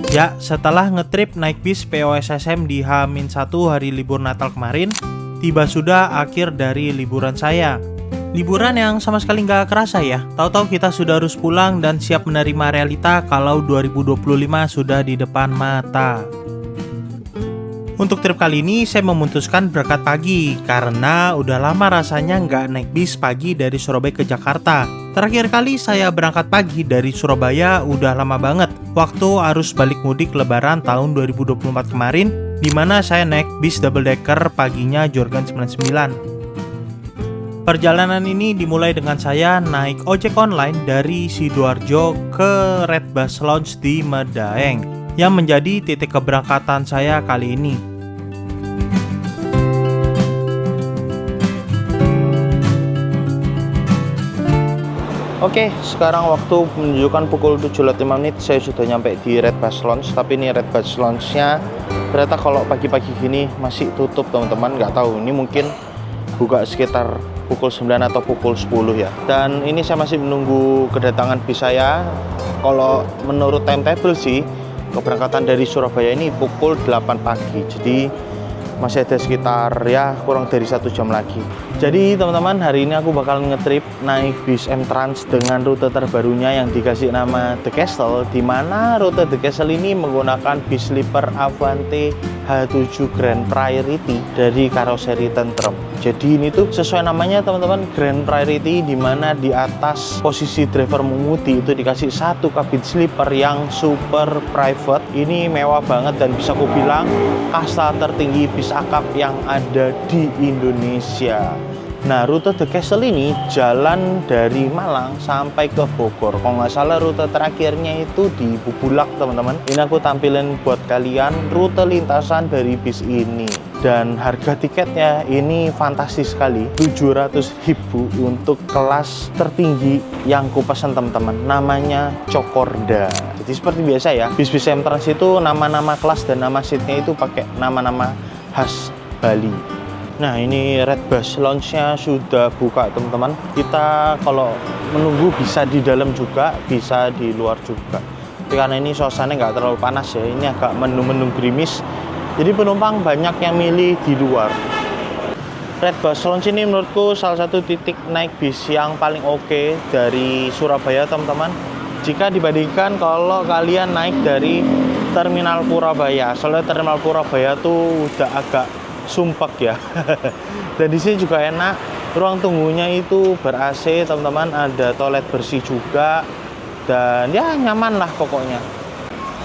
Ya, setelah ngetrip naik bis POSSM di H-1 hari libur Natal kemarin, tiba sudah akhir dari liburan saya. Liburan yang sama sekali nggak kerasa ya. Tahu-tahu kita sudah harus pulang dan siap menerima realita kalau 2025 sudah di depan mata. Untuk trip kali ini saya memutuskan berangkat pagi karena udah lama rasanya nggak naik bis pagi dari Surabaya ke Jakarta. Terakhir kali saya berangkat pagi dari Surabaya udah lama banget, waktu arus balik mudik lebaran tahun 2024 kemarin, di mana saya naik bis double decker paginya Jorgan 99. Perjalanan ini dimulai dengan saya naik ojek online dari Sidoarjo ke Red Bus Lounge di Medaeng, yang menjadi titik keberangkatan saya kali ini. Oke, sekarang waktu menunjukkan pukul 7.05 saya sudah nyampe di Red Bus Lounge. Tapi ini Red Bus Lounge-nya ternyata kalau pagi-pagi gini masih tutup teman-teman. Nggak tahu, ini mungkin buka sekitar pukul 9 atau pukul 10 ya. Dan ini saya masih menunggu kedatangan bis saya. Kalau menurut timetable sih, keberangkatan dari Surabaya ini pukul 8 pagi. Jadi masih ada sekitar ya kurang dari 1 jam lagi. Jadi teman-teman, hari ini aku bakal ngetrip naik bis M-Trans dengan rute terbarunya yang dikasih nama The Castle, di mana rute The Castle ini menggunakan bis sleeper Avante H7 Grand Priority dari karoseri tentrem. Jadi ini tuh sesuai namanya teman-teman, Grand Priority, di mana di atas posisi driver mengemudi itu dikasih satu kabin sleeper yang super private. Ini mewah banget dan bisa aku bilang kasta tertinggi bis akap yang ada di Indonesia. Nah, rute The Castle ini jalan dari Malang sampai ke Bogor. Kalau nggak salah rute terakhirnya itu di Bubulak teman-teman. Ini aku tampilin buat kalian rute lintasan dari bis ini. Dan harga tiketnya ini fantastis sekali, 700.000 untuk kelas tertinggi yang kupesan teman-teman. Namanya Cokorda. Jadi seperti biasa ya, bis-bis M-Trans itu nama-nama kelas dan nama seatnya itu pakai nama-nama khas Bali. Nah, ini Red Bus Lounge-nya sudah buka teman-teman. Kita kalau menunggu bisa di dalam juga, bisa di luar juga. Tapi karena ini suasananya nggak terlalu panas ya, ini agak mendung-mendung gerimis. Jadi penumpang banyak yang milih di luar. Red Bus Lounge ini menurutku salah satu titik naik bis yang paling oke dari Surabaya teman-teman. Jika dibandingkan kalau kalian naik dari Terminal Purabaya. Soalnya Terminal Purabaya tuh udah agak sumpek ya. Dan di sini juga enak, ruang tunggunya itu ber-AC teman-teman, ada toilet bersih juga, dan ya nyaman lah pokoknya.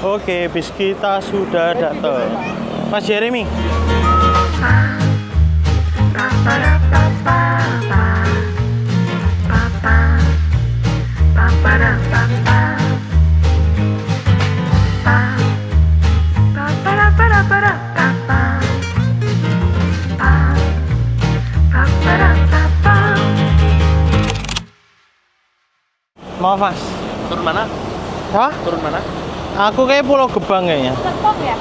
Oke, bis kita sudah datang. Mas Jeremy. Maaf mas, Turun mana? hah? Turun mana? Aku kayak Pulau Gebang kayaknya. Serpong ya?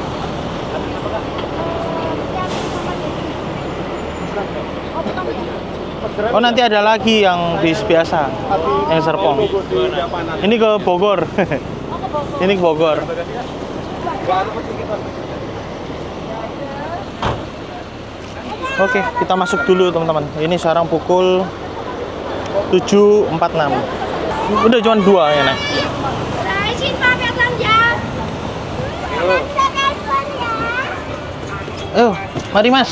Oh, nanti ada lagi yang bis biasa, yang Serpong. Ini ke Bogor. Ini ke Bogor. Oke, kita masuk dulu teman-teman. Ini sekarang pukul 7.46. Udah cuma 2 ya, Nek. Mari Mas.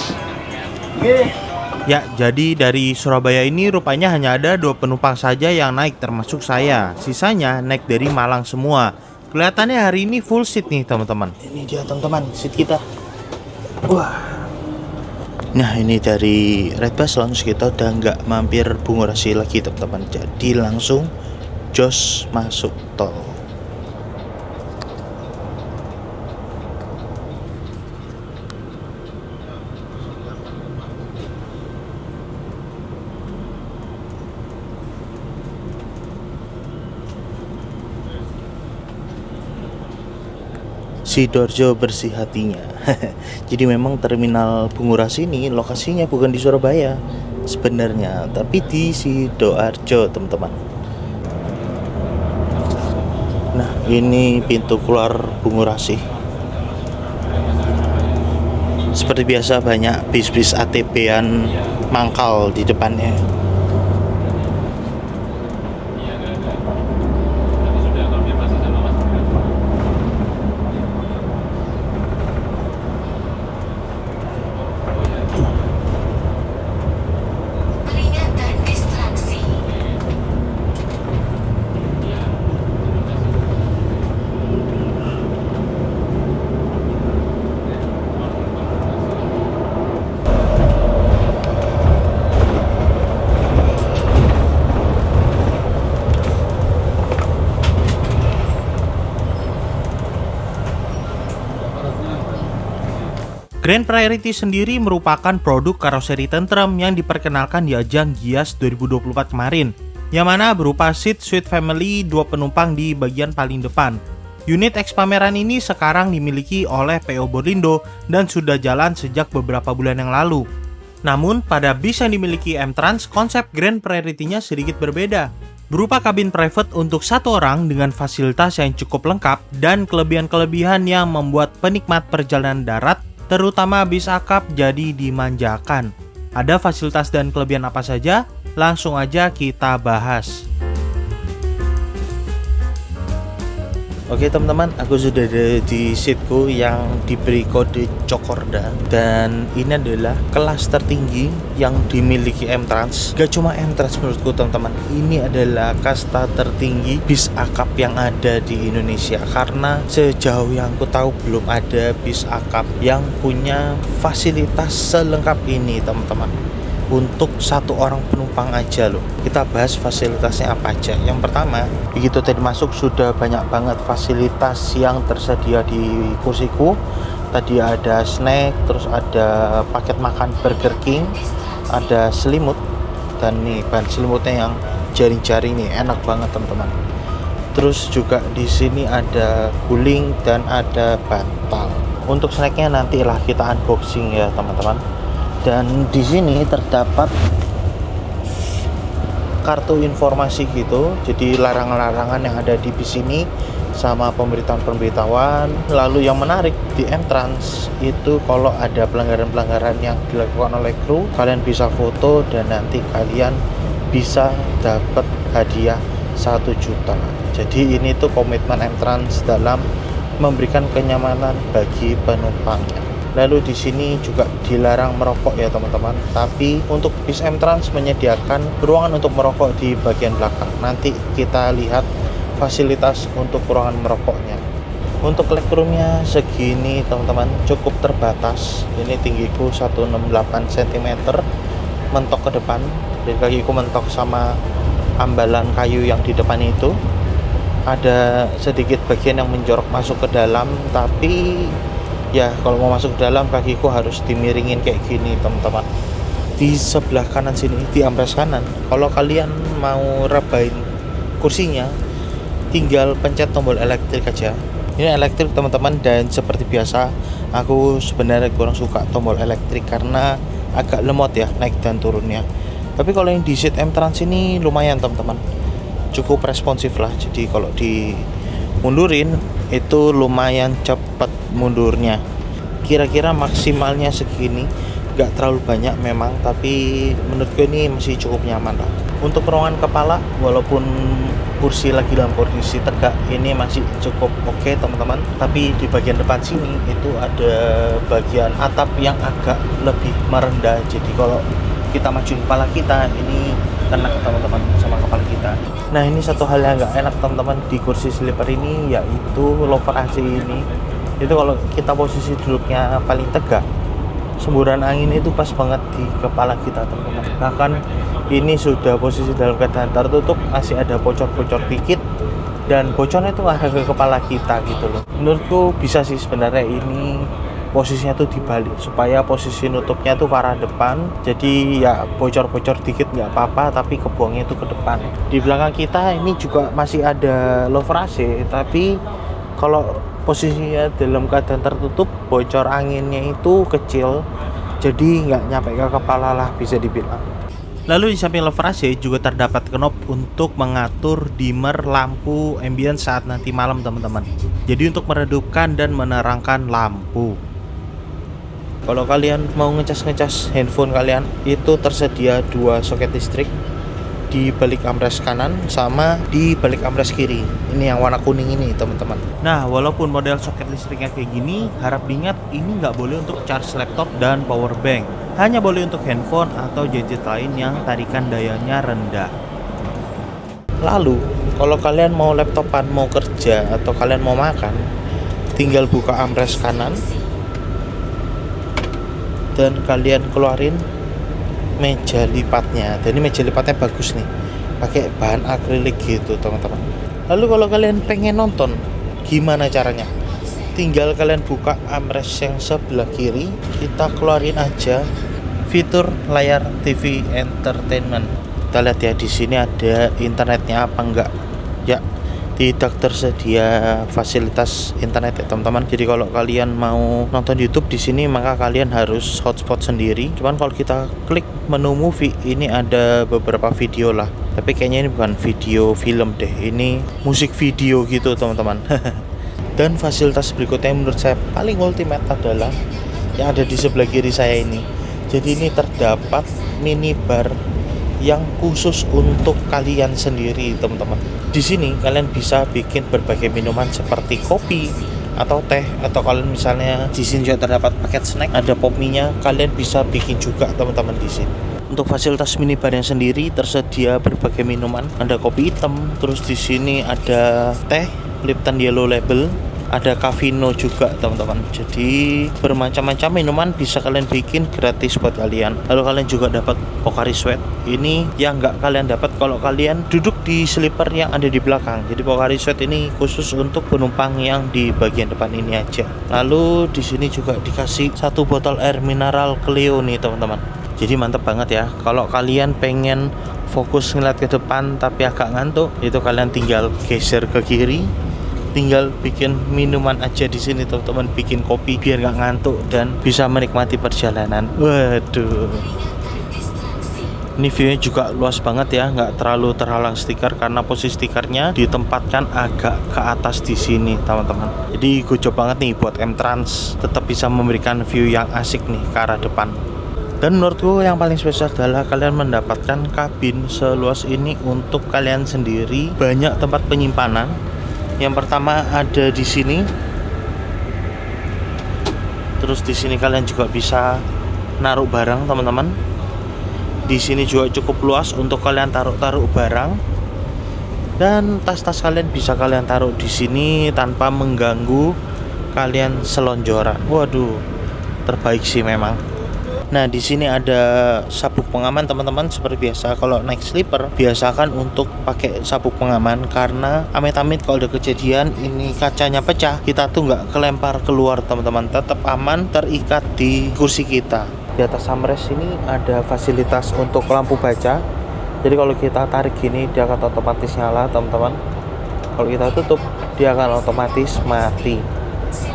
Ya, jadi dari Surabaya ini rupanya hanya ada 2 penumpang saja yang naik, termasuk saya. Sisanya naik dari Malang semua. Kelihatannya hari ini full seat nih teman-teman. Ini dia teman-teman, seat kita. Wah. Nah, ini dari Red Bus Lounge kita udah nggak mampir Bungurasi lagi teman-teman. Jadi langsung jos masuk tol. Sidoarjo bersih hatinya. Jadi memang terminal Bungurasi ini lokasinya bukan di Surabaya sebenarnya, tapi di Sidoarjo teman-teman. Nah, ini pintu keluar Bungurasi. Seperti biasa banyak bis-bis ATB-an mangkal di depannya. Grand Priority sendiri merupakan produk karoseri tentrem yang diperkenalkan di ajang Gias 2024 kemarin, yang mana berupa seat suite family 2 penumpang di bagian paling depan. Unit X pameran ini sekarang dimiliki oleh PO Borlindo dan sudah jalan sejak beberapa bulan yang lalu. Namun, pada bis yang dimiliki M-Trans, konsep Grand Priority-nya sedikit berbeda. Berupa kabin private untuk 1 orang dengan fasilitas yang cukup lengkap dan kelebihan-kelebihan yang membuat penikmat perjalanan darat terutama bis akap jadi dimanjakan. Ada fasilitas dan kelebihan apa saja? Langsung aja kita bahas. Oke teman-teman, aku sudah ada di seatku yang diberi kode Cokorda. Dan ini adalah kelas tertinggi yang dimiliki M-Trans. Gak cuma M-Trans menurutku teman-teman, ini adalah kasta tertinggi bis akap yang ada di Indonesia. Karena sejauh yang aku tahu belum ada bis akap yang punya fasilitas selengkap ini teman-teman. Untuk 1 orang penumpang aja loh. Kita bahas fasilitasnya apa aja. Yang pertama, begitu tadi masuk sudah banyak banget fasilitas yang tersedia di kursiku. Tadi ada snack, terus ada paket makan Burger King, ada selimut, dan nih bahan selimutnya yang jaring-jaring nih, enak banget teman-teman. Terus juga di sini ada guling dan ada bantal. Untuk snacknya nantilah kita unboxing ya teman-teman. Dan di sini terdapat kartu informasi gitu, jadi larangan-larangan yang ada di bis ini sama pemberitahuan-pemberitahuan. Lalu yang menarik di M-Trans itu kalau ada pelanggaran-pelanggaran yang dilakukan oleh kru, kalian bisa foto dan nanti kalian bisa dapat hadiah 1 juta. Jadi ini tuh komitmen M-Trans dalam memberikan kenyamanan bagi penumpangnya. Lalu di sini juga dilarang merokok ya teman-teman. Tapi untuk bis M-Trans menyediakan ruangan untuk merokok di bagian belakang. Nanti kita lihat fasilitas untuk ruangan merokoknya. Untuk legroomnya segini teman-teman, cukup terbatas. Ini tinggiku 168 cm, mentok ke depan. Dan kakiku mentok sama ambalan kayu yang di depan itu. Ada sedikit bagian yang menjorok masuk ke dalam, tapi ya kalau mau masuk ke dalam kakiku harus dimiringin kayak gini teman-teman. Di sebelah kanan sini, di amplas kanan, kalau kalian mau rebahin kursinya tinggal pencet tombol elektrik aja. Ini elektrik teman-teman, dan seperti biasa aku sebenarnya kurang suka tombol elektrik karena agak lemot ya naik dan turunnya. Tapi kalau yang di seat M-Trans ini lumayan teman-teman, cukup responsif lah. Jadi kalau di mundurin itu lumayan cepat mundurnya. Kira-kira maksimalnya segini, gak terlalu banyak memang, tapi menurutku ini masih cukup nyaman lah. Untuk ruangan kepala, walaupun kursi lagi dalam kondisi tegak, ini masih cukup oke teman-teman. Tapi di bagian depan sini itu ada bagian atap yang agak lebih merendah. Jadi kalau kita maju kepala kita, ini kena teman-teman sama kepala kita. Nah ini satu hal yang nggak enak teman-teman di kursi sleeper ini, yaitu lover AC ini. Itu kalau kita posisi duduknya paling tegak, semburan angin itu pas banget di kepala kita teman-teman. Bahkan ini sudah posisi dalam keadaan tertutup, masih ada bocor-bocor dikit, dan bocornya itu ada ke kepala kita gitu loh. Menurutku bisa sih sebenarnya ini posisinya tuh dibalik supaya posisi nutupnya tuh ke arah depan, jadi ya bocor-bocor dikit nggak apa-apa, tapi kebuangnya itu ke depan. Di belakang kita ini juga masih ada lover AC, tapi kalau posisinya dalam keadaan tertutup, bocor anginnya itu kecil, jadi nggak nyampe ke kepala lah bisa dibilang. Lalu di samping lover AC juga terdapat knob untuk mengatur dimmer lampu ambient saat nanti malam teman-teman. Jadi untuk meredupkan dan menerangkan lampu. Kalau kalian mau ngecas handphone kalian, itu tersedia 2 soket listrik di balik armrest kanan sama di balik armrest kiri. Ini yang warna kuning ini teman-teman. Nah, walaupun model soket listriknya kayak gini, harap diingat ini nggak boleh untuk charge laptop dan power bank. Hanya boleh untuk handphone atau gadget lain yang tarikan dayanya rendah. Lalu, kalau kalian mau laptopan, mau kerja, atau kalian mau makan, tinggal buka armrest kanan dan kalian keluarin meja lipatnya. Dan ini meja lipatnya bagus nih, pakai bahan akrilik gitu teman-teman. Lalu kalau kalian pengen nonton, gimana caranya? Tinggal kalian buka armrest yang sebelah kiri, kita keluarin aja fitur layar TV entertainment. Kita lihat ya, di sini ada internetnya apa enggak? Ya, tidak tersedia fasilitas internet ya teman-teman. Jadi kalau kalian mau nonton YouTube di sini, maka kalian harus hotspot sendiri. Cuman kalau kita klik menu movie, ini ada beberapa video lah. Tapi kayaknya ini bukan video film deh, ini musik video gitu teman-teman. Dan fasilitas berikutnya menurut saya paling ultimate adalah yang ada di sebelah kiri saya ini. Jadi ini terdapat minibar yang khusus untuk kalian sendiri teman-teman. Di sini kalian bisa bikin berbagai minuman seperti kopi atau teh, atau kalian misalnya di sini juga terdapat paket snack, ada pop mie-nya, kalian bisa bikin juga teman-teman di sini. Untuk fasilitas minibar yang sendiri tersedia berbagai minuman, ada kopi hitam, terus di sini ada teh Lipton Yellow Label, ada Cavino juga teman-teman. Jadi bermacam-macam minuman bisa kalian bikin gratis buat kalian. Lalu kalian juga dapat Pocari Sweat. Ini yang nggak kalian dapat kalau kalian duduk di sleeper yang ada di belakang. Jadi Pocari Sweat ini khusus untuk penumpang yang di bagian depan ini aja. Lalu di sini juga dikasih 1 botol air mineral Cleo nih teman-teman. Jadi mantep banget ya. Kalau kalian pengen fokus ngeliat ke depan tapi agak ngantuk, itu kalian tinggal geser ke kiri, tinggal bikin minuman aja di sini teman-teman, bikin kopi biar nggak ngantuk dan bisa menikmati perjalanan. Waduh, ini viewnya juga luas banget ya, nggak terlalu terhalang stiker karena posisi stikernya ditempatkan agak ke atas di sini teman-teman. Jadi gojok banget nih buat M-Trans, tetap bisa memberikan view yang asik nih ke arah depan. Dan menurutku yang paling spesial adalah kalian mendapatkan kabin seluas ini untuk kalian sendiri, banyak tempat penyimpanan. Yang pertama ada di sini. Terus di sini kalian juga bisa naruh barang, teman-teman. Di sini juga cukup luas untuk kalian taruh barang. Dan tas-tas kalian bisa kalian taruh di sini tanpa mengganggu kalian selonjoran. Waduh, terbaik sih memang. Nah, di sini ada sabuk pengaman teman-teman. Seperti biasa kalau naik sleeper, biasakan untuk pakai sabuk pengaman karena amit-amit kalau ada kejadian ini kacanya pecah, kita tuh nggak kelempar keluar teman-teman, tetap aman terikat di kursi kita. Di atas armrest ini ada fasilitas untuk lampu baca. Jadi kalau kita tarik gini, dia akan otomatis nyala teman-teman. Kalau kita tutup, dia akan otomatis mati.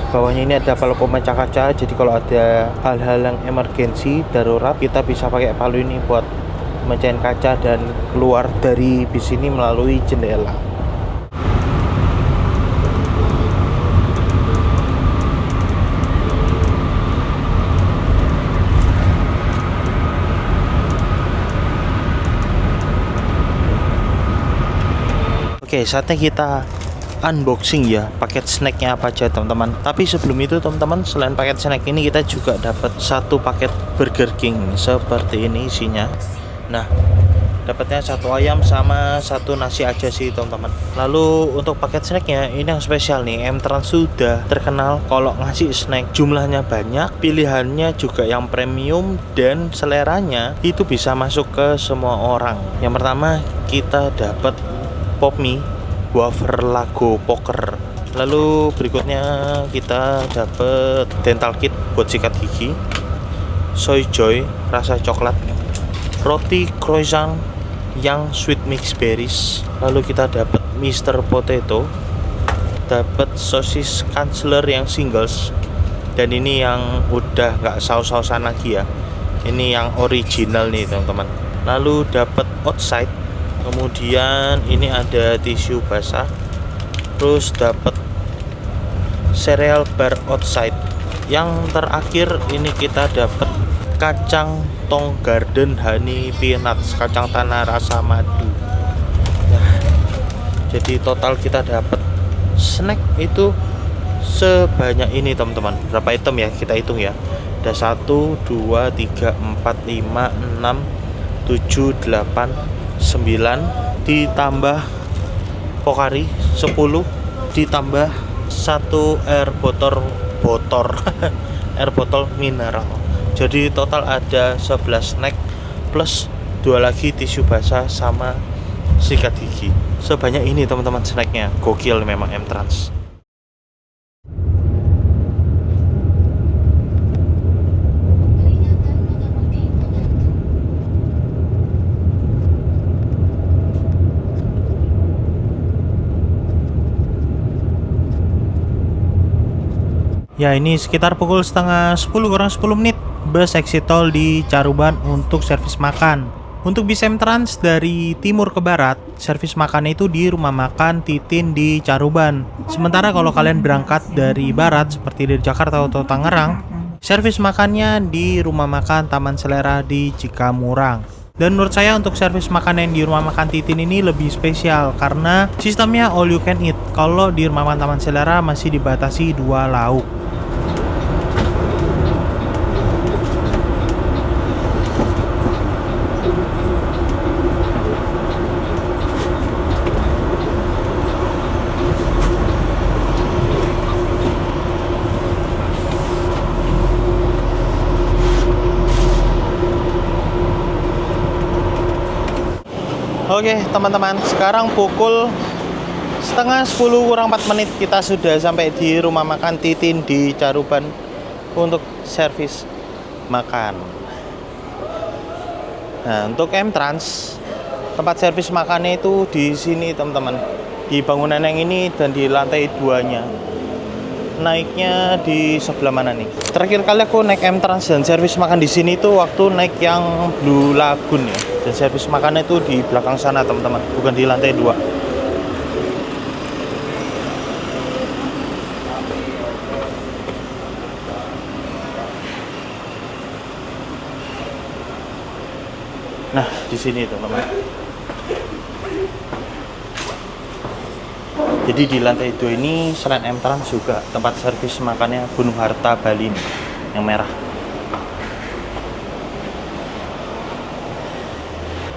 Bawahnya ini ada palu pemecah kaca, jadi kalau ada hal-hal yang emergensi darurat, kita bisa pakai palu ini buat mecahin kaca dan keluar dari bis ini melalui jendela. Oke, saatnya kita unboxing ya paket snacknya apa aja teman-teman. Tapi sebelum itu teman-teman, selain paket snack ini kita juga dapat 1 paket Burger King seperti ini isinya. Nah, dapatnya 1 ayam sama 1 nasi aja sih teman-teman. Lalu untuk paket snacknya ini yang spesial nih, M-Trans sudah terkenal kalau ngasih snack jumlahnya banyak, pilihannya juga yang premium, dan seleranya itu bisa masuk ke semua orang. Yang pertama kita dapat pop mie wafer Lago Poker. Lalu berikutnya kita dapat dental kit buat sikat gigi, Soy Joy rasa coklat, roti croissant yang sweet mix berries. Lalu kita dapat Mr. Potato, dapat sosis Kansler yang singles, dan ini yang udah nggak saus-sausan lagi ya, ini yang original nih teman-teman. lalu dapat outside, kemudian ini ada tisu basah, terus dapat cereal bar outside. Yang terakhir ini kita dapat kacang Tong Garden Honey Peanuts, kacang tanah rasa madu. Nah, jadi total kita dapat snack itu sebanyak ini teman-teman. Berapa item ya, kita hitung ya. Ada 1, 2, 3, 4, 5, 6, 7, 8, 9, ditambah Pocari 10, ditambah 1 air botol air botol mineral. Jadi total ada 11 snack plus 2 lagi tisu basah sama sikat gigi. Sebanyak ini teman-teman snacknya. Gokil memang M-Trans. Ya, ini sekitar pukul setengah 10 kurang 10 menit. Bus exit tol di Caruban untuk servis makan. Untuk bis M-Trans dari timur ke barat, servis makan itu di rumah makan Titin di Caruban. Sementara kalau kalian berangkat dari barat seperti dari Jakarta atau Tangerang, servis makannya di rumah makan Taman Selera di Cikamurang. Dan menurut saya untuk servis makanan di rumah makan Titin ini lebih spesial karena sistemnya all you can eat. Kalau di rumah makan Taman Selera masih dibatasi 2 lauk. Oke teman-teman, sekarang pukul setengah 10 kurang 4 menit kita sudah sampai di rumah makan Titin di Caruban untuk servis makan. Nah, untuk M-Trans tempat servis makannya itu di sini teman-teman, di bangunan yang ini dan di lantai 2-nya. Naiknya di sebelah mana nih? Terakhir kali aku naik M-Trans dan servis makan di sini tuh waktu naik yang Blue Lagoon ya. Dan servis makannya itu di belakang sana teman-teman, bukan di lantai 2. Nah, di sini teman-teman. Jadi di lantai 2 ini selain M-Trans juga tempat servis makannya Gunung Harta Bali nih, yang merah.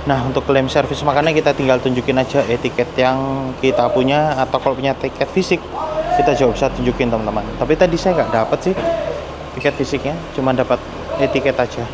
Nah, untuk klaim servis makannya kita tinggal tunjukin aja etiket yang kita punya, atau kalau punya tiket fisik kita juga bisa tunjukin teman-teman. Tapi tadi saya nggak dapat sih tiket fisiknya, cuma dapat etiket aja.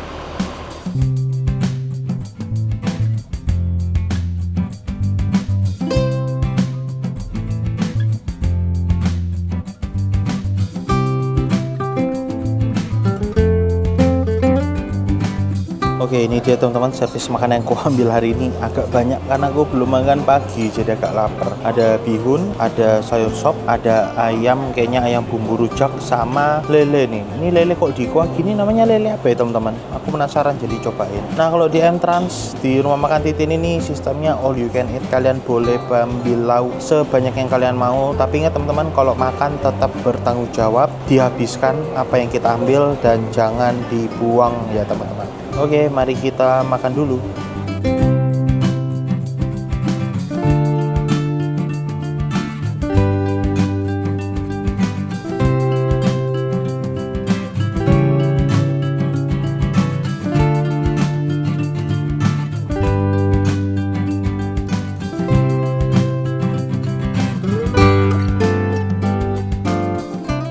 Oke, ini dia teman-teman servis makan yang aku ambil hari ini. Agak banyak karena aku belum makan pagi, jadi agak lapar. Ada bihun, ada sayur sop, ada ayam, kayaknya ayam bumbu rujak, sama lele nih. Ini lele kok di kuah gini, namanya lele apa ya teman-teman? Aku penasaran, jadi cobain. Nah, kalau di M-Trans di rumah makan Titin ini sistemnya all you can eat. Kalian boleh ambil lauk sebanyak yang kalian mau. Tapi ingat teman-teman, kalau makan tetap bertanggung jawab, dihabiskan apa yang kita ambil dan jangan dibuang ya teman-teman. Oke, mari kita makan dulu.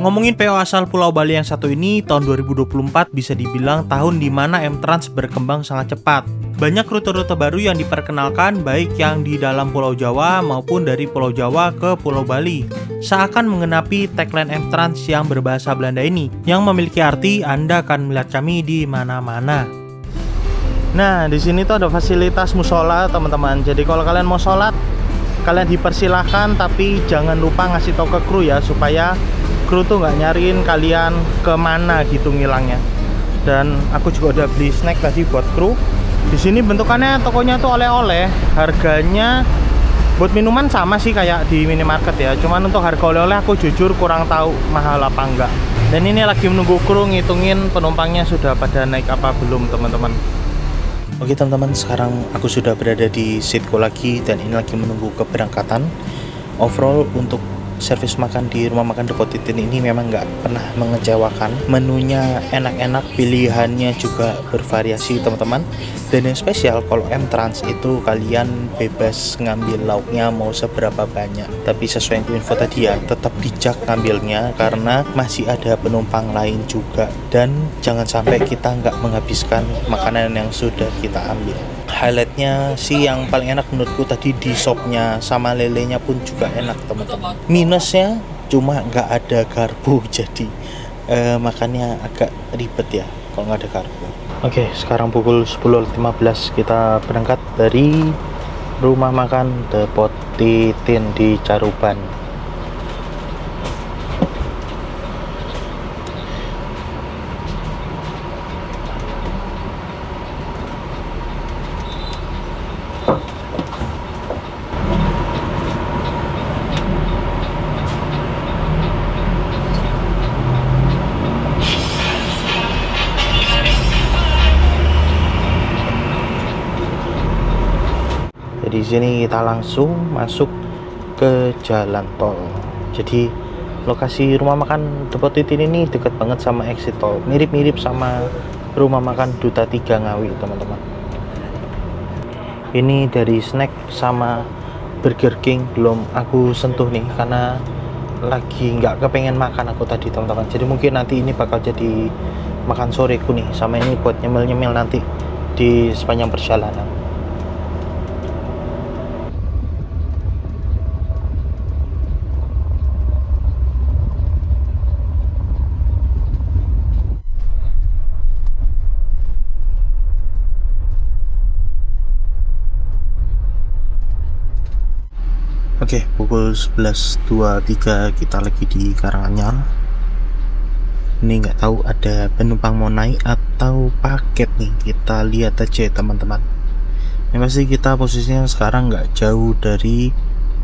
Ngomongin PO asal Pulau Bali yang satu ini, tahun 2024 bisa dibilang tahun di mana M-Trans berkembang sangat cepat. Banyak rute-rute baru yang diperkenalkan, baik yang di dalam Pulau Jawa maupun dari Pulau Jawa ke Pulau Bali. Seakan mengenapi tagline M-Trans yang berbahasa Belanda ini, yang memiliki arti Anda akan melihat kami di mana-mana. Nah, di sini tuh ada fasilitas musola teman-teman. Jadi kalau kalian mau sholat, kalian dipersilahkan, tapi jangan lupa ngasih tahu ke kru ya, supaya kru tuh nggak nyariin kalian kemana gitu ngilangnya. Dan aku juga udah beli snack tadi buat kru. Di sini bentukannya tokonya tuh oleh-oleh, harganya buat minuman sama sih kayak di minimarket ya. Cuman untuk harga oleh-oleh aku jujur kurang tahu mahal apa enggak. Dan ini lagi menunggu kru ngitungin penumpangnya sudah pada naik apa belum teman-teman. Oke teman-teman, sekarang aku sudah berada di seatku lagi dan ini lagi menunggu keberangkatan. Overall untuk servis makan di rumah makan The Potitin ini memang nggak pernah mengecewakan. Menunya enak-enak, pilihannya juga bervariasi teman-teman. Dan yang spesial kalau M-Trans itu kalian bebas ngambil lauknya mau seberapa banyak. Tapi sesuai info tadi ya, tetap bijak ngambilnya karena masih ada penumpang lain juga. Dan jangan sampai kita nggak menghabiskan makanan yang sudah kita ambil. Highlightnya sih yang paling enak menurutku tadi di sopnya, sama lelenya pun juga enak teman-teman. Minusnya cuma nggak ada garpu jadi makannya agak ribet ya kalau nggak ada garpu. Oke, sekarang pukul 10.15 kita berangkat dari rumah makan The Potitin di Caruban. Di sini kita langsung masuk ke jalan tol. Jadi lokasi rumah makan The Potitin ini dekat banget sama exit tol. Mirip-mirip sama rumah makan Duta 3 Ngawi, teman-teman. Ini dari snack sama Burger King belum aku sentuh nih karena lagi nggak kepengen makan aku tadi, teman-teman. Jadi mungkin nanti ini bakal jadi makan soreku nih, sama ini buat nyemil-nyemil nanti di sepanjang perjalanan. Oke, pukul 11.23 kita lagi di Karanganyar. Ini nggak tahu ada penumpang mau naik atau paket nih. Kita lihat aja teman-teman. Yang pasti kita posisinya sekarang nggak jauh dari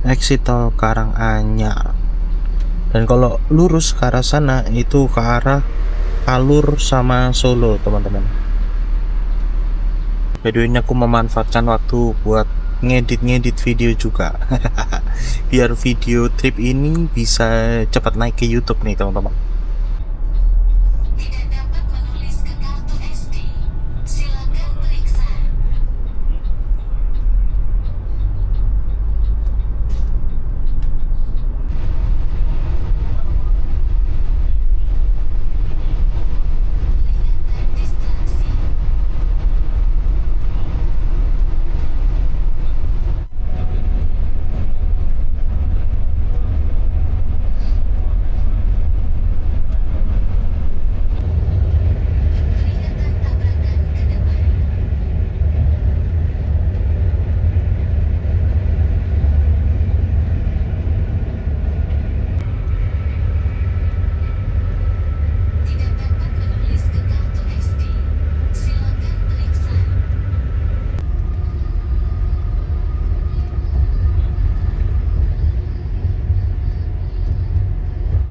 exit tol Karanganyar. Dan kalau lurus ke arah sana itu ke arah Alur sama Solo teman-teman. By the way, aku memanfaatkan waktu buat ngedit video juga biar video trip ini bisa cepat naik ke YouTube nih teman-teman.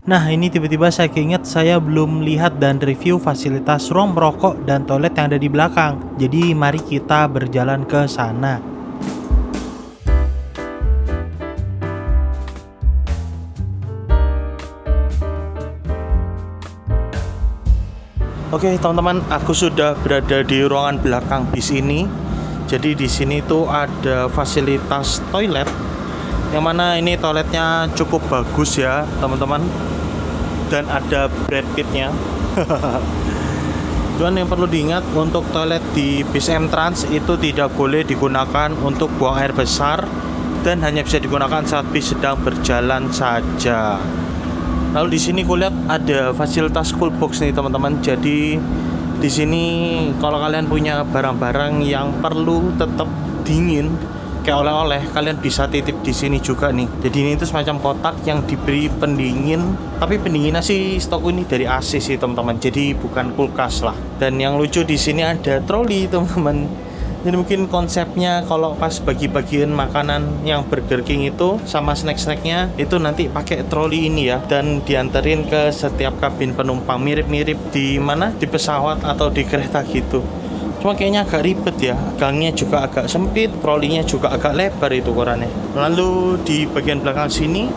Nah, ini tiba-tiba saya keinget saya belum lihat dan review fasilitas ruang merokok dan toilet yang ada di belakang. Jadi mari kita berjalan ke sana. Oke, teman-teman, aku sudah berada di ruangan belakang bis ini. Jadi di sini tuh ada fasilitas toilet, yang mana ini toiletnya cukup bagus ya, teman-teman. Dan ada Brad Pitt-nya. Cuman yang perlu diingat, untuk toilet di bis M-Trans itu tidak boleh digunakan untuk buang air besar dan hanya bisa digunakan saat bis sedang berjalan saja. Lalu di sini kulihat ada fasilitas cool box nih teman-teman. Jadi di sini kalau kalian punya barang-barang yang perlu tetap dingin kayak oleh-oleh, kalian bisa titip di sini juga nih. Jadi ini tuh semacam kotak yang diberi pendingin, tapi pendinginnya sih stok ini dari AC sih teman-teman. Jadi bukan kulkas lah. Dan yang lucu di sini ada troli teman-teman. Jadi mungkin konsepnya kalau pas bagi-bagian makanan yang Burger King itu sama snack-snacknya itu nanti pakai troli ini ya, dan dianterin ke setiap kabin penumpang, mirip-mirip di mana, di pesawat atau di kereta gitu. Cuma kayaknya agak ribet ya, gangnya juga agak sempit, trolinya juga agak lebar itu ukurannya. Lalu di bagian belakang sini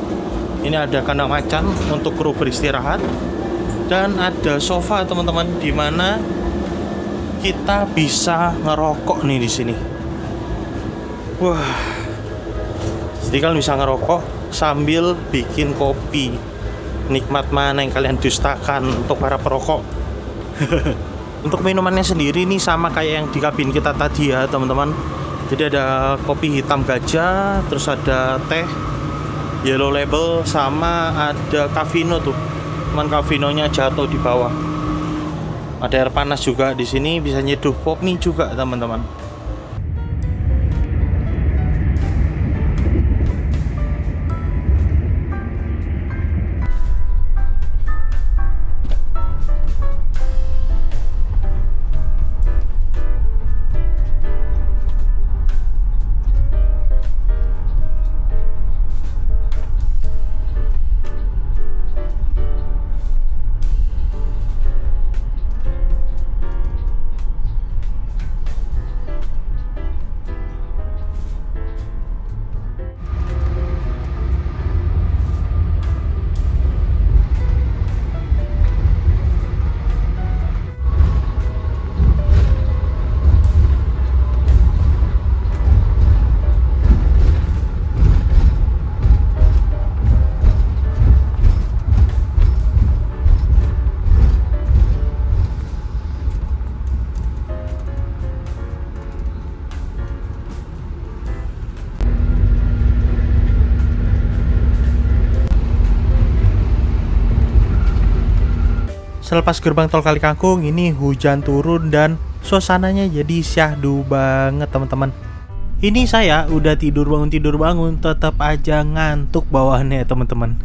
ini ada kandang macan untuk kru beristirahat, dan ada sofa teman-teman, di mana kita bisa ngerokok nih di sini. Wah, jadi kalian bisa ngerokok sambil bikin kopi. Nikmat mana yang kalian dustakan untuk para perokok? Untuk minumannya sendiri nih sama kayak yang di kabin kita tadi ya teman-teman. Jadi ada kopi hitam gajah, terus ada teh Yellow Label, sama ada Cavino tuh. Cuman Cavinonya jatuh di bawah. Ada air panas juga di sini, bisa nyeduh pop mie juga teman-teman. Selepas gerbang tol Kali Kangkung ini hujan turun dan suasananya jadi syahdu banget teman-teman. Ini saya udah tidur bangun tetap aja ngantuk bawaannya teman-teman.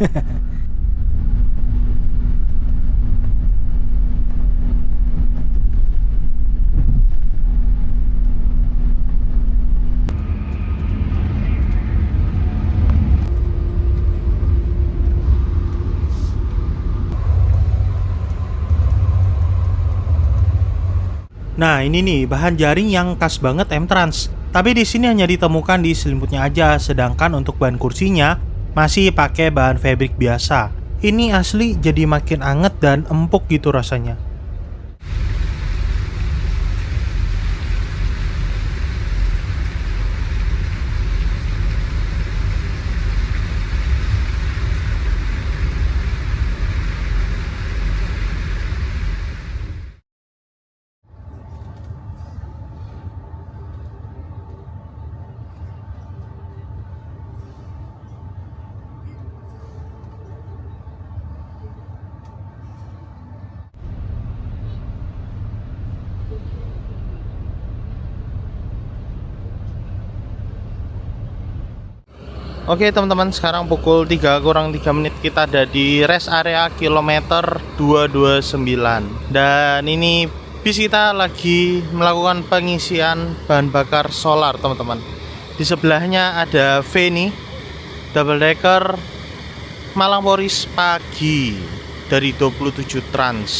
Nah, ini nih bahan jaring yang khas banget M-Trans. Tapi di sini hanya ditemukan di selimutnya aja, sedangkan untuk bahan kursinya masih pakai bahan fabric biasa. Ini asli jadi makin anget dan empuk gitu rasanya. Oke teman-teman, sekarang pukul 3 kurang 3 menit, kita ada di rest area kilometer 229. Dan ini bis kita lagi melakukan pengisian bahan bakar solar teman-teman. Di sebelahnya ada V nih, double decker Malang Poris pagi dari 27 Trans.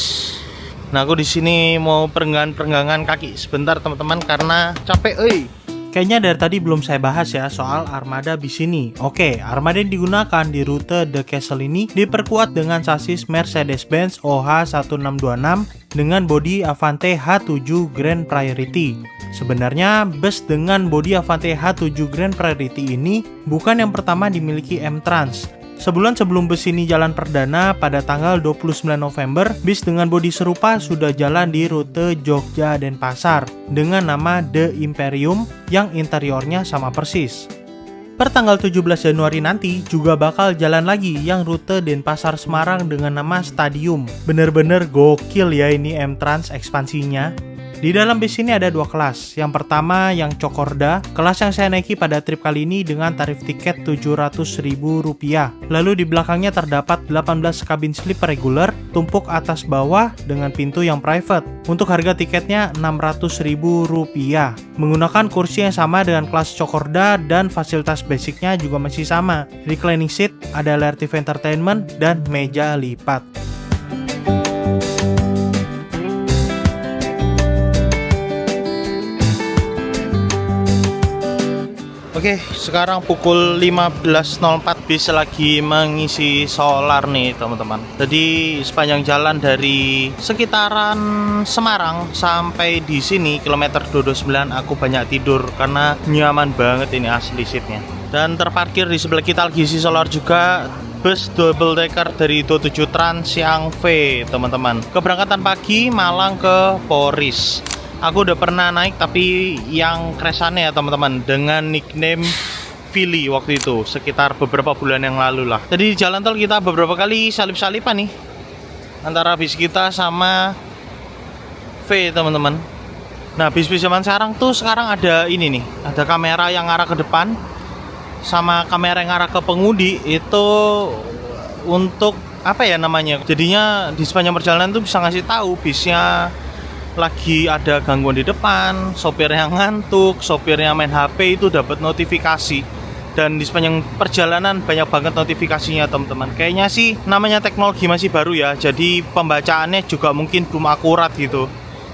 Nah, aku di sini mau perenggangan kaki sebentar teman-teman karena capek. Kayaknya dari tadi belum saya bahas ya soal armada bis ini. Oke, armada yang digunakan di rute The Castle ini diperkuat dengan sasis Mercedes-Benz OH1626 dengan bodi Avante H7 Grand Priority. Sebenarnya bus dengan bodi Avante H7 Grand Priority ini bukan yang pertama dimiliki M-Trans. Sebulan sebelum bus ini jalan perdana pada tanggal 29 November, bis dengan bodi serupa sudah jalan di rute Jogja Denpasar dengan nama The Imperium yang interiornya sama persis. Per tanggal 17 Januari nanti juga bakal jalan lagi yang rute Denpasar Semarang dengan nama Stadium. Bener-bener gokil ya ini M-Trans ekspansinya. Di dalam bis ini ada 2 kelas. Yang pertama yang Cokorda, kelas yang saya naiki pada trip kali ini dengan tarif tiket Rp700.000. Lalu di belakangnya terdapat 18 kabin sleeper reguler, tumpuk atas bawah dengan pintu yang private. Untuk harga tiketnya Rp600.000. Menggunakan kursi yang sama dengan kelas Cokorda dan fasilitas basicnya juga masih sama. Reclining seat, ada layar TV entertainment, dan meja lipat. Oke, sekarang pukul 15.04 bis lagi mengisi solar nih teman-teman. Jadi sepanjang jalan dari sekitaran Semarang sampai di sini kilometer 29 aku banyak tidur karena nyaman banget ini asli seatnya. Dan terparkir di sebelah kita lagi isi solar juga bus double decker dari 27 Trans yang V teman-teman. Keberangkatan pagi Malang ke Poris. Aku udah pernah naik tapi yang kresannya ya teman-teman, dengan nickname Philly waktu itu sekitar beberapa bulan yang lalu lah. Jadi di jalan tol kita beberapa kali salip-salipan nih antara bis kita sama V teman-teman. Nah bis-bis zaman sekarang tuh sekarang ada ini nih, ada kamera yang arah ke depan sama kamera yang arah ke pengemudi. Itu untuk apa ya namanya, jadinya di sepanjang perjalanan tuh bisa ngasih tahu bisnya lagi ada gangguan di depan, sopirnya ngantuk, sopirnya main HP, itu dapat notifikasi. Dan di sepanjang perjalanan banyak banget notifikasinya teman-teman. Kayaknya sih namanya teknologi masih baru ya, jadi pembacaannya juga mungkin belum akurat gitu.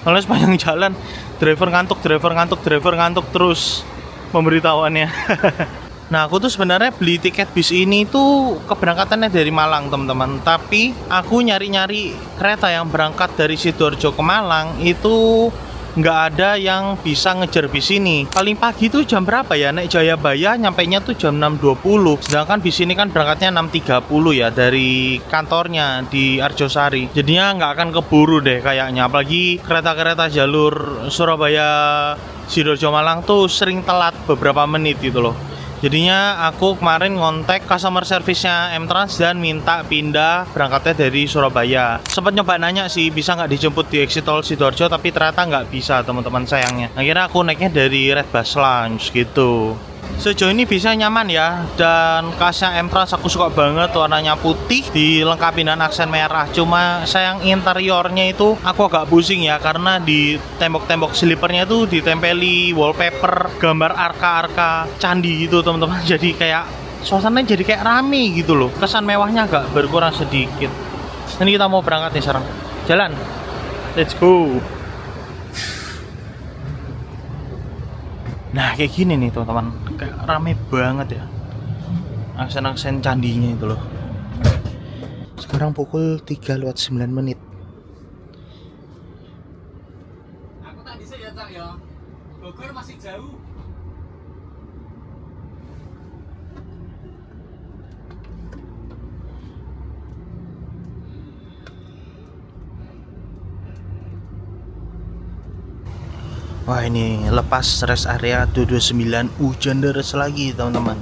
Kalau sepanjang jalan driver ngantuk terus pemberitahuannya. Nah aku tuh sebenarnya beli tiket bis ini tuh keberangkatannya dari Malang teman-teman. Tapi aku nyari-nyari kereta yang berangkat dari Sidoarjo ke Malang itu nggak ada yang bisa ngejar bis ini. Paling pagi tuh jam berapa ya? Naik Jayabaya nyampainya tuh jam 6.20. Sedangkan bis ini kan berangkatnya 6.30 ya dari kantornya di Arjosari. Jadinya nggak akan keburu deh kayaknya. Apalagi kereta-kereta jalur Surabaya Sidoarjo Malang tuh sering telat beberapa menit gitu loh. Jadinya aku kemarin ngontek customer service-nya M-Trans dan minta pindah berangkatnya dari Surabaya. Sempat nyoba nanya sih bisa nggak dijemput di exit tol Sidoarjo, tapi ternyata nggak bisa teman-teman sayangnya. Akhirnya aku naiknya dari Red Bus Lounge gitu. Sejauh ini bisa nyaman ya, dan kasnya M-Trans aku suka banget, warnanya putih dilengkapi dengan aksen merah. Cuma sayang interiornya itu aku agak pusing ya, karena di tembok-tembok sleepernya itu ditempeli wallpaper gambar arka-arka candi gitu teman-teman. Jadi kayak suasananya jadi kayak rame gitu loh, kesan mewahnya agak berkurang sedikit. Ini kita mau berangkat nih sekarang, jalan, let's go. Nah kayak gini nih teman-teman, kayak rame banget ya aksen-aksen candinya itu loh. Sekarang pukul 3:09. Aku tak bisa ya Cak ya, Bogor masih jauh. Wah ini lepas rest area 229, hujan deras lagi teman-teman.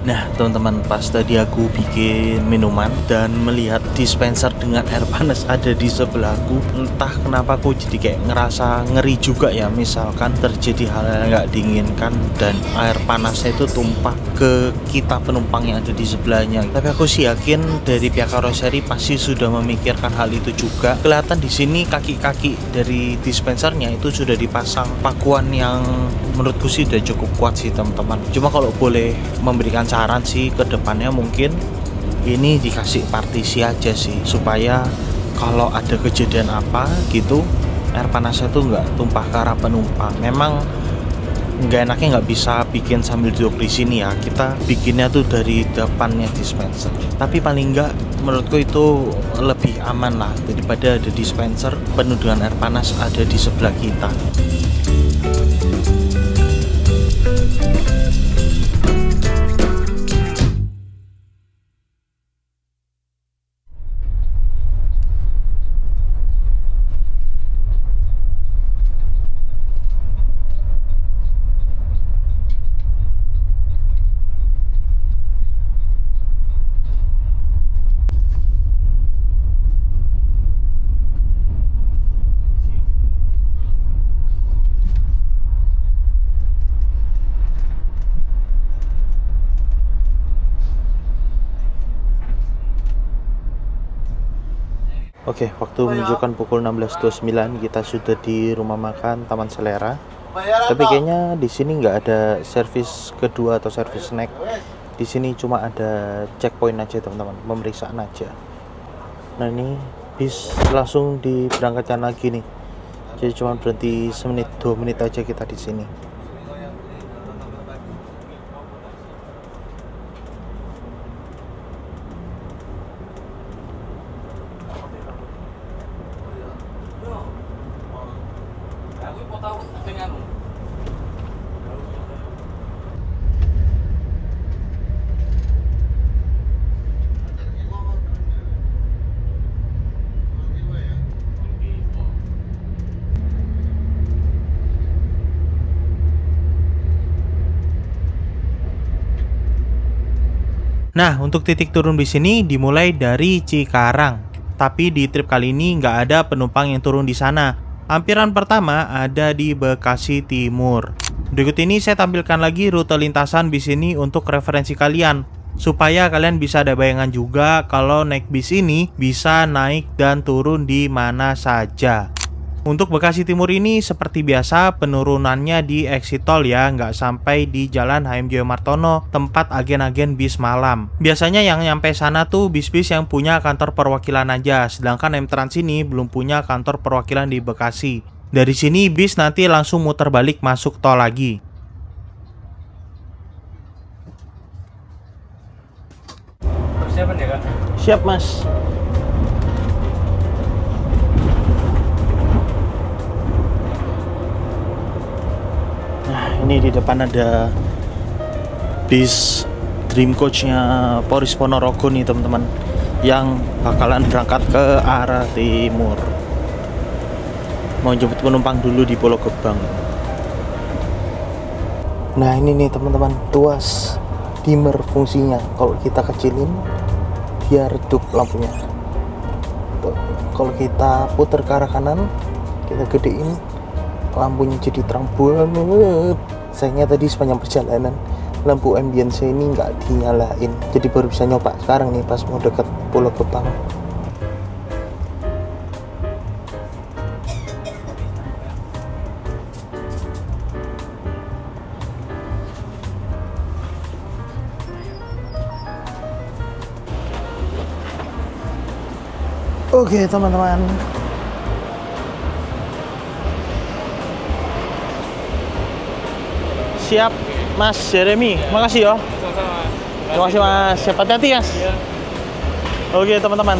Nah teman-teman, pas tadi aku bikin minuman dan melihat dispenser dengan air panas ada di sebelahku, entah kenapa aku jadi kayak ngerasa ngeri juga ya, misalkan terjadi hal yang nggak diinginkan dan air panasnya itu tumpah ke kita penumpang yang ada di sebelahnya. Tapi aku sih yakin dari pihak karoseri pasti sudah memikirkan hal itu juga. Kelihatan di sini kaki-kaki dari dispensernya itu sudah dipasang pakuan yang menurutku sih udah cukup kuat sih teman-teman. Cuma kalau boleh memberikan saran sih ke depannya mungkin ini dikasih partisi aja sih, supaya kalau ada kejadian apa gitu air panasnya tuh nggak tumpah ke arah penumpang. Memang nggak enaknya nggak bisa bikin sambil duduk di sini ya, kita bikinnya tuh dari depannya dispenser. Tapi paling nggak menurutku itu lebih aman lah daripada ada dispenser penuh dengan air panas ada di sebelah kita. Oke, waktu menunjukkan pukul 16.29 kita sudah di rumah makan Taman Selera. Tapi kayaknya di sini nggak ada servis kedua atau servis snack. Di sini cuma ada checkpoint aja teman-teman, pemeriksaan aja. Nah ini bis langsung diberangkatkan lagi nih. Jadi cuma berhenti semenit 2 menit aja kita di sini. Aku mau tahu dengan Nah, untuk titik turun bis ini dimulai dari Cikarang. Tapi di trip kali ini nggak ada penumpang yang turun di sana. Ampiran pertama ada di Bekasi Timur. Berikut ini saya tampilkan lagi rute lintasan bis ini untuk referensi kalian, supaya kalian bisa ada bayangan juga kalau naik bis ini bisa naik dan turun di mana saja. Untuk Bekasi Timur ini seperti biasa penurunannya di exit tol ya, nggak sampai di Jalan HM Joyo Martono, tempat agen-agen bis malam. Biasanya yang nyampe sana tuh bis-bis yang punya kantor perwakilan aja, sedangkan M-Trans ini belum punya kantor perwakilan di Bekasi. Dari sini bis nanti langsung muter balik masuk tol lagi. persiapan ya kak. Siap mas. Nah ini di depan ada bis Dream Coach-nya Polres Ponorogo nih teman-teman, yang bakalan berangkat ke arah timur. Mau jemput penumpang dulu di Pulau Gebang. Nah ini nih teman-teman, tuas dimmer fungsinya. Kalau kita kecilin dia redup lampunya. Tuh. Kalau kita putar ke arah kanan, kita gedein, lampunya jadi terang banget. Sayangnya tadi sepanjang perjalanan lampu ambience ini nggak dinyalain, jadi baru bisa nyoba sekarang nih pas mau deket Pulau Gebang. Oke teman-teman, siap Mas Jeremy, makasih ya. Sama-sama. Terima kasih Mas, siap, hati-hati Mas. Iya. Oke teman-teman,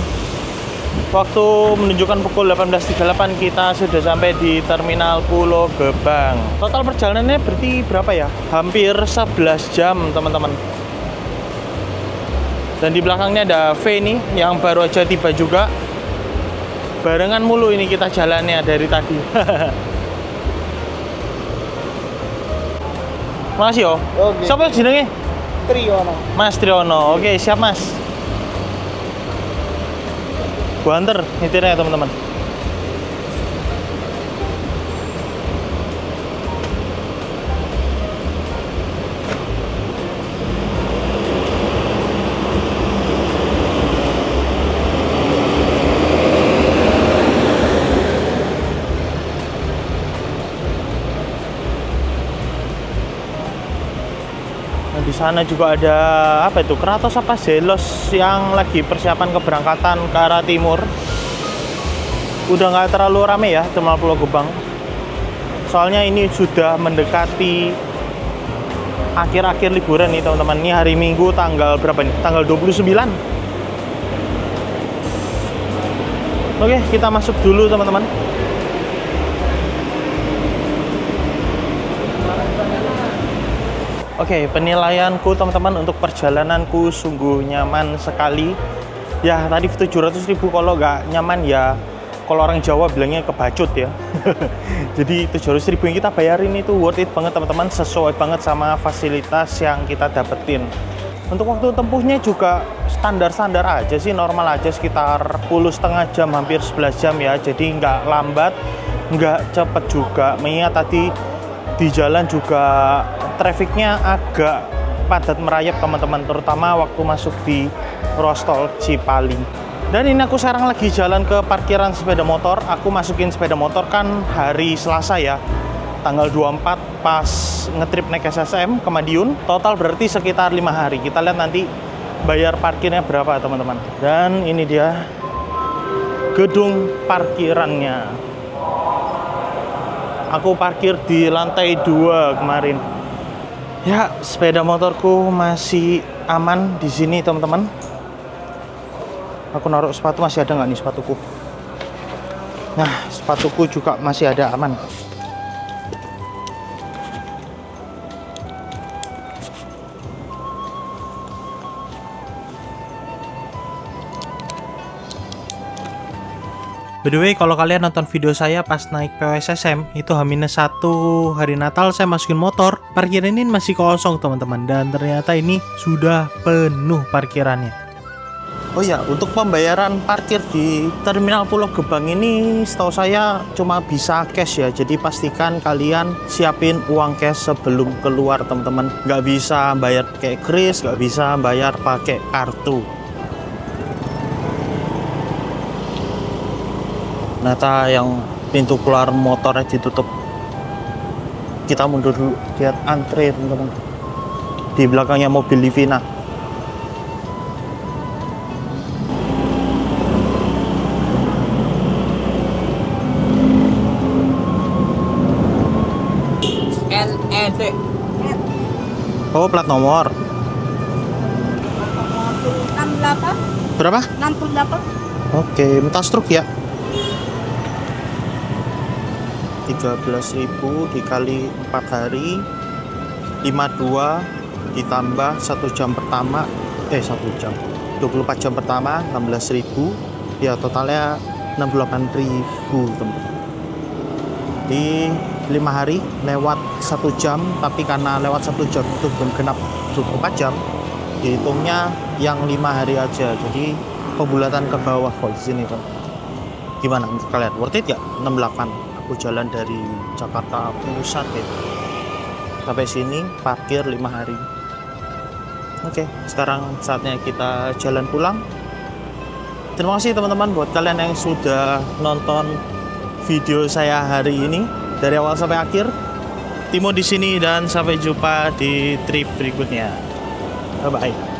waktu menunjukkan pukul 18.38 kita sudah sampai di Terminal Pulau Gebang. Total perjalanannya berarti berapa ya? Hampir 11 jam teman-teman. Dan di belakangnya ada V nih yang baru aja tiba juga. Barengan mulu ini kita jalannya dari tadi. Makasih yo. Oke. Siapa jenenge? Triono. Mas Triono. Oke, siap Mas. Gua anter nyetirnya teman-teman. Nah, di sana juga ada apa itu? Kratos apa Zelos yang lagi persiapan keberangkatan ke arah timur. Udah nggak terlalu rame ya Terminal Pulau Gebang. Soalnya ini sudah mendekati akhir-akhir liburan nih teman-teman. Ini hari Minggu tanggal berapa nih? Tanggal 29. Oke, kita masuk dulu teman-teman. Oke, penilaianku teman-teman untuk perjalananku sungguh nyaman sekali. Ya, tadi 700.000 kalau nggak nyaman ya, kalau orang Jawa bilangnya kebacut ya. Jadi 700.000 yang kita bayarin itu worth it banget teman-teman, sesuai banget sama fasilitas yang kita dapetin. Untuk waktu tempuhnya juga standar-standar aja sih, normal aja, sekitar 10,5 jam, hampir 11 jam ya. Jadi nggak lambat, nggak cepet juga. Mengingat tadi di jalan juga trafficnya agak padat merayap teman-teman, terutama waktu masuk di ruas tol Cipali. Dan ini aku sekarang lagi jalan ke parkiran sepeda motor. Aku masukin sepeda motor kan hari Selasa ya, tanggal 24 pas ngetrip naik SSM ke Madiun. Total berarti sekitar 5 hari. Kita lihat nanti bayar parkirnya berapa teman-teman. Dan ini dia gedung parkirannya. Aku parkir di lantai 2 kemarin. Ya, sepeda motorku masih aman di sini teman-teman. Aku naruh sepatu, masih ada nggak nih sepatuku? Nah, sepatuku juga masih ada, aman. By the way, kalau kalian nonton video saya pas naik PWSSM, itu H-1 hari Natal saya masukin motor, parkiran ini masih kosong teman-teman, dan ternyata ini sudah penuh parkirannya. Oh ya, untuk pembayaran parkir di Terminal Pulau Gebang ini setahu saya cuma bisa cash ya. Jadi pastikan kalian siapin uang cash sebelum keluar teman-teman. Nggak bisa bayar pakai kris, nggak bisa bayar pakai kartu. Ternyata yang pintu keluar motornya ditutup. Kita mundur dulu, lihat antre teman-teman. Di belakangnya mobil Livina. NED. Oh, plat nomor. 68 Berapa? 68 Oke, mentas truk ya. 13.000 dikali 4 hari 52 ditambah 1 jam pertama 1 jam 24 jam pertama 16.000 ya, totalnya 68.000 teman-teman. Di 5 hari lewat 1 jam, tapi karena lewat 1 jam itu belum genap 24 jam, dihitungnya yang 5 hari aja. Jadi pembulatan ke bawah kok di sini kan. Gimana untuk kalian? Worth it ya? 68. Aku jalan dari Jakarta Pusat gitu. Sampai sini parkir 5 hari. Oke, sekarang saatnya kita jalan pulang. Terima kasih teman-teman buat kalian yang sudah nonton video saya hari ini dari awal sampai akhir. Timo di sini dan sampai jumpa di trip berikutnya. Bye bye.